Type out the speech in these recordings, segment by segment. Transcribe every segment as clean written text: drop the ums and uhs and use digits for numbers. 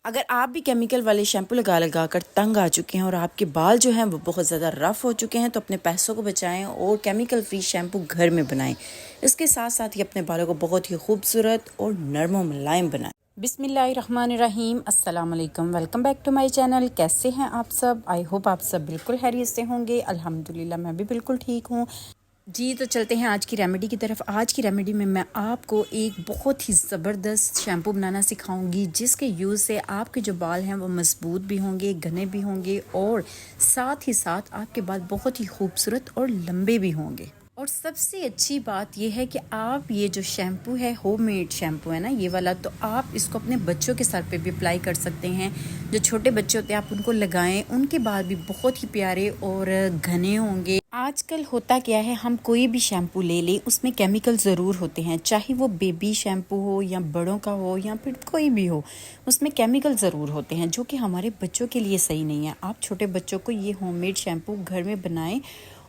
अगर आप भी केमिकल वाले शैम्पू लगा कर तंग आ चुके हैं और आपके बाल जो हैं वो बहुत ज़्यादा रफ़ हो चुके हैं तो अपने पैसों को बचाएं और केमिकल फ्री शैम्पू घर में बनाएं। इसके साथ साथ ही अपने बालों को बहुत ही खूबसूरत और नरम और मुलायम बनाएं। बिस्मिल्लाहिर्रहमानिर्रहीम, अस्सलाम वालेकुम, welcome back to my channel. कैसे हैं आप सब? आई होप आप सब बिल्कुल खैरियत से होंगे। अल्हम्दुलिल्लाह मैं भी बिल्कुल ठीक हूँ जी। तो चलते हैं आज की रेमेडी की तरफ। आज की रेमेडी में मैं आपको एक बहुत ही ज़बरदस्त शैम्पू बनाना सिखाऊंगी जिसके यूज़ से आपके जो बाल हैं वो मजबूत भी होंगे, घने भी होंगे और साथ ही साथ आपके बाल बहुत ही खूबसूरत और लंबे भी होंगे। और सबसे अच्छी बात यह है कि आप ये जो शैम्पू है होममेड शैम्पू है ना ये वाला, तो आप इसको अपने बच्चों के सर पे भी अप्लाई कर सकते हैं। जो छोटे बच्चे होते हैं आप उनको लगाएं, उनके बाल भी बहुत ही प्यारे और घने होंगे। आजकल होता क्या है, हम कोई भी शैम्पू ले लें उसमें केमिकल ज़रूर होते हैं, चाहे वो बेबी शैम्पू हो या बड़ों का हो या फिर कोई भी हो, उसमें केमिकल ज़रूर होते हैं जो कि हमारे बच्चों के लिए सही नहीं है। आप छोटे बच्चों को ये होममेड शैम्पू घर में बनाएं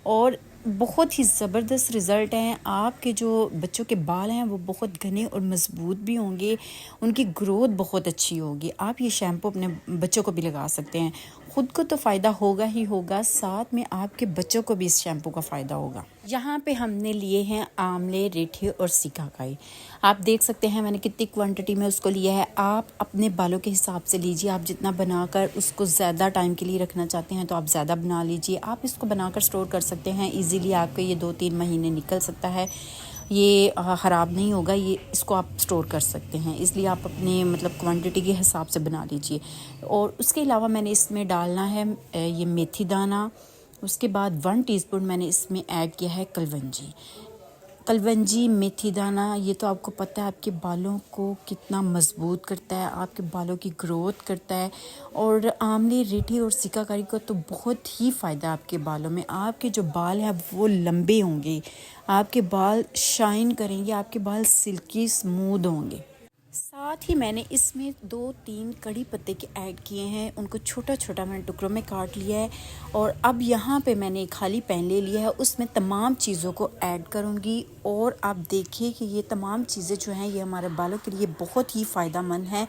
और बहुत ही ज़बरदस्त रिज़ल्ट हैं। आपके जो बच्चों के बाल हैं वो बहुत घने और मज़बूत भी होंगे, उनकी ग्रोथ बहुत अच्छी होगी। आप ये शैम्पू अपने बच्चों को भी लगा सकते हैं। ख़ुद को तो फ़ायदा होगा ही होगा, साथ में आपके बच्चों को भी इस शैम्पू का फ़ायदा होगा। यहाँ पे हमने लिए हैं आंवले, रीठे और सिकाकाई। आप देख सकते हैं मैंने कितनी क्वांटिटी में उसको लिया है। आप अपने बालों के हिसाब से लीजिए, आप जितना बनाकर उसको ज़्यादा टाइम के लिए रखना चाहते हैं तो आप ज़्यादा बना लीजिए। आप इसको बनाकर स्टोर कर सकते हैं ईज़िली, आपके ये 2-3 महीने निकल सकता है, ये ख़राब नहीं होगा। ये इसको आप स्टोर कर सकते हैं, इसलिए आप अपने मतलब क्वांटिटी के हिसाब से बना लीजिए। और उसके अलावा मैंने इसमें डालना है ये मेथी दाना। उसके बाद 1 टीस्पून मैंने इसमें ऐड किया है कलवंजी मेथी दाना। ये तो आपको पता है आपके बालों को कितना मजबूत करता है, आपके बालों की ग्रोथ करता है। और आंवले, रीठी और सिकाकारी का तो बहुत ही फ़ायदा है आपके बालों में। आपके जो बाल हैं वो लंबे होंगे, आपके बाल शाइन करेंगे, आपके बाल सिल्की स्मूथ होंगे। साथ ही मैंने इसमें 2-3 कड़ी पत्ते के ऐड किए हैं, उनको छोटा छोटा मैंने टुकड़ों में काट लिया है। और अब यहाँ पे मैंने एक खाली पैन ले लिया है, उसमें तमाम चीज़ों को ऐड करूँगी। और आप देखिए कि ये तमाम चीज़ें जो हैं ये हमारे बालों के लिए बहुत ही फ़ायदेमंद हैं।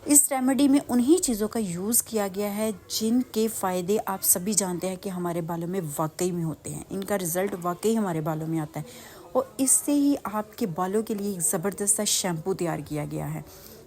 इस रेमेडी में उन्हीं चीज़ों का यूज़ किया गया है जिनके फ़ायदे आप सभी जानते हैं कि हमारे बालों में वाकई में होते हैं। इनका रिज़ल्ट वाकई हमारे बालों में आता है और इससे ही आपके बालों के लिए एक ज़बरदस्त सा शैम्पू तैयार किया गया है।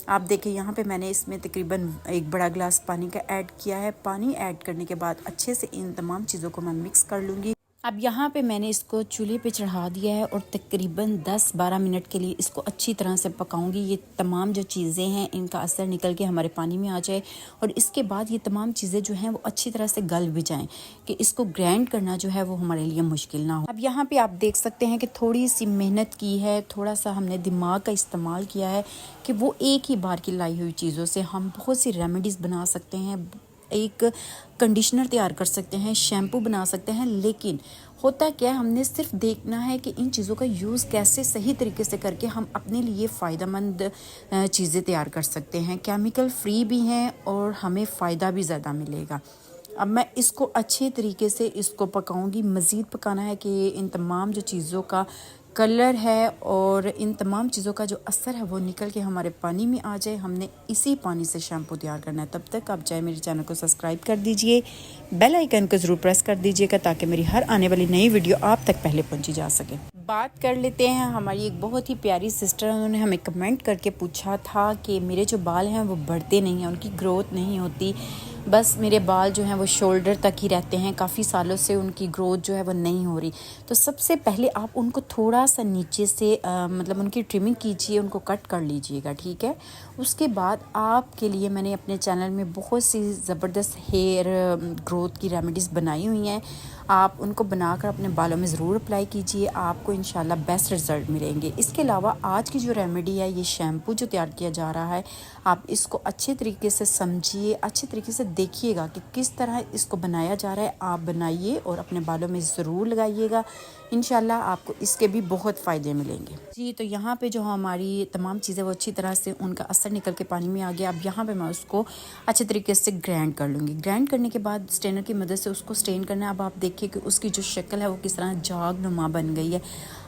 आप देखें यहाँ पे मैंने इसमें तकरीबन 1 बड़ा गिलास पानी का ऐड किया है। पानी ऐड करने के बाद अच्छे से इन तमाम चीज़ों को मैं मिक्स कर लूँगी। अब यहाँ पे मैंने इसको चूल्हे पे चढ़ा दिया है और तकरीबन 10-12 मिनट के लिए इसको अच्छी तरह से पकाऊंगी। ये तमाम जो चीज़ें हैं इनका असर निकल के हमारे पानी में आ जाए और इसके बाद ये तमाम चीज़ें जो हैं वो अच्छी तरह से गल भी जाएं कि इसको ग्राइंड करना जो है वो हमारे लिए मुश्किल ना हो। अब यहाँ पे आप देख सकते हैं कि थोड़ी सी मेहनत की है, थोड़ा सा हमने दिमाग का इस्तेमाल किया है कि वो एक ही बार की लाई हुई चीज़ों से हम बहुत सी रेमेडीज़ बना सकते हैं, एक कंडीशनर तैयार कर सकते हैं, शैम्पू बना सकते हैं। लेकिन होता क्या है, हमने सिर्फ देखना है कि इन चीज़ों का यूज़ कैसे सही तरीके से करके हम अपने लिए फ़ायदेमंद चीज़ें तैयार कर सकते हैं। केमिकल फ्री भी हैं और हमें फ़ायदा भी ज़्यादा मिलेगा। अब मैं इसको अच्छे तरीके से इसको पकाऊंगी। मज़ीद पकाना है कि इन तमाम जो चीज़ों का कलर है और इन तमाम चीज़ों का जो असर है वो निकल के हमारे पानी में आ जाए। हमने इसी पानी से शैम्पू तैयार करना है। तब तक आप चाहे मेरे चैनल को सब्सक्राइब कर दीजिए, बेल आइकन को ज़रूर प्रेस कर दीजिएगा ताकि मेरी हर आने वाली नई वीडियो आप तक पहले पहुंची जा सके। बात कर लेते हैं, हमारी एक बहुत ही प्यारी सिस्टर, उन्होंने हमें कमेंट करके पूछा था कि मेरे जो बाल हैं वो बढ़ते नहीं हैं, उनकी ग्रोथ नहीं होती, बस मेरे बाल जो हैं वो शोल्डर तक ही रहते हैं, काफ़ी सालों से उनकी ग्रोथ जो है वो नहीं हो रही। तो सबसे पहले आप उनको थोड़ा सा नीचे से मतलब उनकी ट्रिमिंग कीजिए, उनको कट कर लीजिएगा, ठीक है। उसके बाद आपके लिए मैंने अपने चैनल में बहुत सी ज़बरदस्त हेयर ग्रोथ की रेमेडीज़ बनाई हुई हैं। आप उनको बनाकर अपने बालों में ज़रूर अप्लाई कीजिए, आपको इंशाल्लाह बेस्ट रिज़ल्ट मिलेंगे। इसके अलावा आज की जो रेमेडी है, ये शैम्पू जो तैयार किया जा रहा है, आप इसको अच्छे तरीके से समझिए, अच्छे तरीके से देखिएगा कि किस तरह इसको बनाया जा रहा है। आप बनाइए और अपने बालों में ज़रूर लगाइएगा। इंशाल्लाह आपको इसके भी बहुत फ़ायदे मिलेंगे। जी, तो यहाँ पे जो हमारी तमाम चीज़ें वो अच्छी तरह से उनका असर निकल के पानी में आ गया। अब यहाँ पे मैं उसको अच्छे तरीके से ग्राइंड कर लूँगी। ग्राइंड करने के बाद स्ट्रेनर की मदद से उसको स्ट्रेन करना है। अब आप देखिए कि उसकी जो शक्ल है वो किस तरह जागनुमा बन गई है।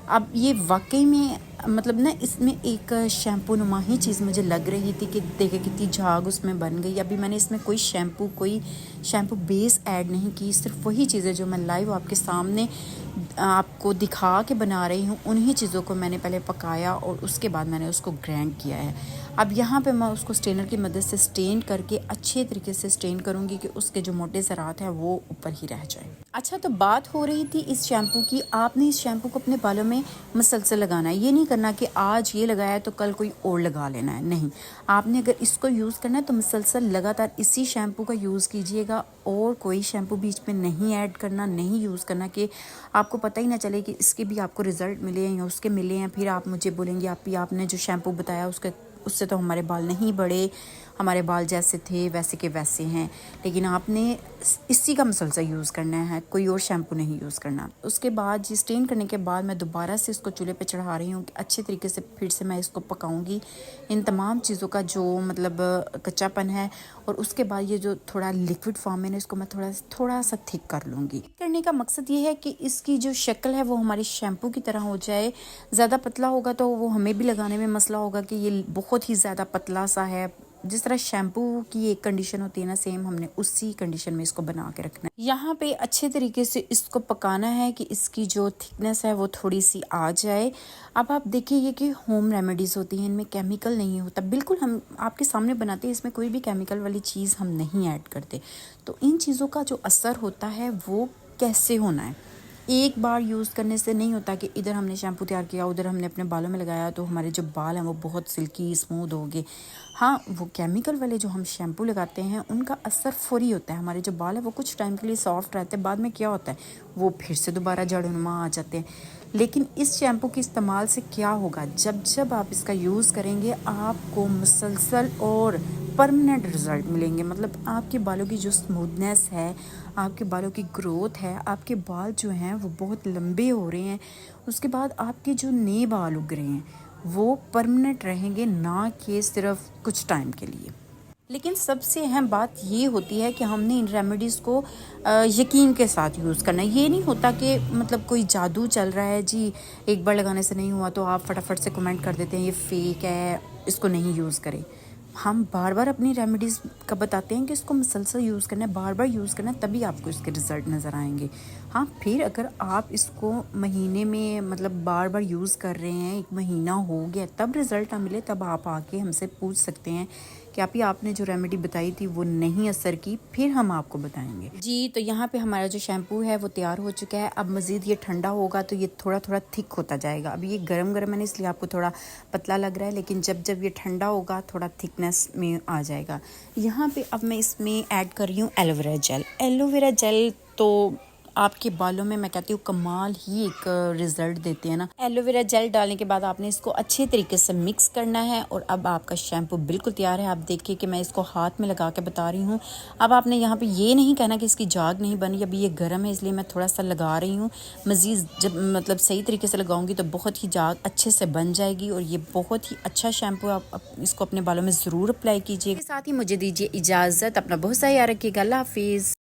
अब ये वाक़ई में मतलब ना इसमें एक शैम्पू नुमा ही चीज़ मुझे लग रही थी कि देखिए कितनी झाग उसमें बन गई। अभी मैंने इसमें कोई शैम्पू बेस ऐड नहीं की, सिर्फ वही चीज़ें जो मैं लाइव आपके सामने आपको दिखा के बना रही हूँ, उन्हीं चीज़ों को मैंने पहले पकाया और उसके बाद मैंने उसको ग्राइंड किया है। अब यहाँ पे मैं उसको स्ट्रेनर की मदद से स्ट्रेन करके अच्छे तरीके से स्ट्रेन करूँगी कि उसके जो मोटे ज़रात हैं वो ऊपर ही रह जाए। अच्छा, तो बात हो रही थी इस शैम्पू की। आपने इस शैम्पू को अपने बालों में मुसलसल लगाना है। ये नहीं करना कि आज ये लगाया तो कल कोई और लगा लेना है, नहीं। आपने अगर इसको यूज़ करना है तो मुसलसल लगातार इसी शैम्पू का यूज़ कीजिएगा और कोई शैम्पू बीच में नहीं ऐड करना, नहीं यूज़ करना कि आपको पता ही ना चले कि इसके भी आपको रिज़ल्ट मिले हैं या उसके मिले हैं। फिर आप मुझे बोलेंगे आपने जो शैम्पू बताया उससे तो हमारे बाल नहीं बढ़े, हमारे बाल जैसे थे वैसे के वैसे हैं। लेकिन आपने इसी का मुसलसल यूज़ करना है, कोई और शैम्पू नहीं यूज़ करना। उसके बाद जी स्टेन करने के बाद मैं दोबारा से इसको चूल्हे पे चढ़ा रही हूँ कि अच्छे तरीके से फिर से मैं इसको पकाऊंगी, इन तमाम चीज़ों का जो मतलब कच्चापन है। और उसके बाद ये जो थोड़ा लिक्विड फॉर्म है ना, इसको मैं थोड़ा सा थिक कर लूँगी। करने का मकसद ये है कि इसकी जो शक्ल है वो हमारे शैम्पू की तरह हो जाए। ज़्यादा पतला होगा तो वो हमें भी लगाने में मसला होगा कि ये बहुत ही ज़्यादा पतला सा है। जिस तरह शैम्पू की एक कंडीशन होती है ना, सेम हमने उसी कंडीशन में इसको बना के रखना है। यहाँ पे अच्छे तरीके से इसको पकाना है कि इसकी जो थिकनेस है वो थोड़ी सी आ जाए। अब आप देखिए ये कि होम रेमेडीज़ होती हैं, इनमें केमिकल नहीं होता, बिल्कुल हम आपके सामने बनाते हैं, इसमें कोई भी केमिकल वाली चीज़ हम नहीं ऐड करते। तो इन चीज़ों का जो असर होता है वो कैसे होना है, एक बार यूज़ करने से नहीं होता कि इधर हमने शैम्पू तैयार किया, उधर हमने अपने बालों में लगाया तो हमारे जो बाल हैं वो बहुत सिल्की स्मूथ हो गए। हाँ, वो केमिकल वाले जो हम शैम्पू लगाते हैं उनका असर फौरी होता है। हमारे जो बाल हैं वो कुछ टाइम के लिए सॉफ्ट रहते हैं, बाद में क्या होता है वो फिर से दोबारा जड़नुमा आ जाते हैं। लेकिन इस शैम्पू के इस्तेमाल से क्या होगा, जब आप इसका यूज़ करेंगे आपको मुसलसल और परमानेंट रिज़ल्ट मिलेंगे। मतलब आपके बालों की जो स्मूथनेस है, आपके बालों की ग्रोथ है, आपके बाल जो हैं वो बहुत लंबे हो रहे हैं। उसके बाद आपके जो नए बाल उग रहे हैं वो परमानेंट रहेंगे, ना कि सिर्फ कुछ टाइम के लिए। लेकिन सबसे अहम बात ये होती है कि हमने इन रेमेडीज़ को यकीन के साथ यूज़ करना है। ये नहीं होता कि मतलब कोई जादू चल रहा है जी, एक बार लगाने से नहीं हुआ तो आप फटाफट से कमेंट कर देते हैं ये फेक है, इसको नहीं यूज़ करें। हम बार बार अपनी रेमेडीज़ का बताते हैं कि इसको मुसलसल यूज़ करना है, बार बार यूज़ करना है, तभी आपको इसके रिज़ल्ट नज़र आएंगे। हाँ, फिर अगर आप इसको महीने में मतलब बार बार यूज़ कर रहे हैं, 1 महीना हो गया, तब रिज़ल्ट ना मिले, तब आप आके हमसे पूछ सकते हैं कि आपने जो रेमेडी बताई थी वो नहीं असर की, फिर हम आपको बताएंगे। जी, तो यहाँ पे हमारा जो शैम्पू है वो तैयार हो चुका है। अब मज़ीद ये ठंडा होगा तो ये थोड़ा थोड़ा थिक होता जाएगा। अब ये गरम गरम है ना, इसलिए आपको थोड़ा पतला लग रहा है, लेकिन जब ये ठंडा होगा थोड़ा थिकनेस में आ जाएगा। यहाँ पे अब मैं इसमें ऐड कर रही हूँ एलोवेरा जेल। एलोवेरा जेल तो आपके बालों में मैं कहती हूँ कमाल ही एक रिजल्ट देते हैं ना। एलोवेरा जेल डालने के बाद आपने इसको अच्छे तरीके से मिक्स करना है और अब आपका शैम्पू बिल्कुल तैयार है। आप देखिए कि मैं इसको हाथ में लगा के बता रही हूँ। अब आपने यहाँ पे ये नहीं कहना कि इसकी जाग नहीं बनी, अभी ये गर्म है इसलिए मैं थोड़ा सा लगा रही हूँ। मज़ीद जब मतलब सही तरीके से लगाऊंगी तो बहुत ही जाग अच्छे से बन जाएगी और ये बहुत ही अच्छा शैम्पू। आप इसको अपने बालों में ज़रूर अप्लाई कीजिए। साथ ही मुझे दीजिए इजाज़त, अपना बहुत सा याद रखिएगा। अल्लाह हाफिज़।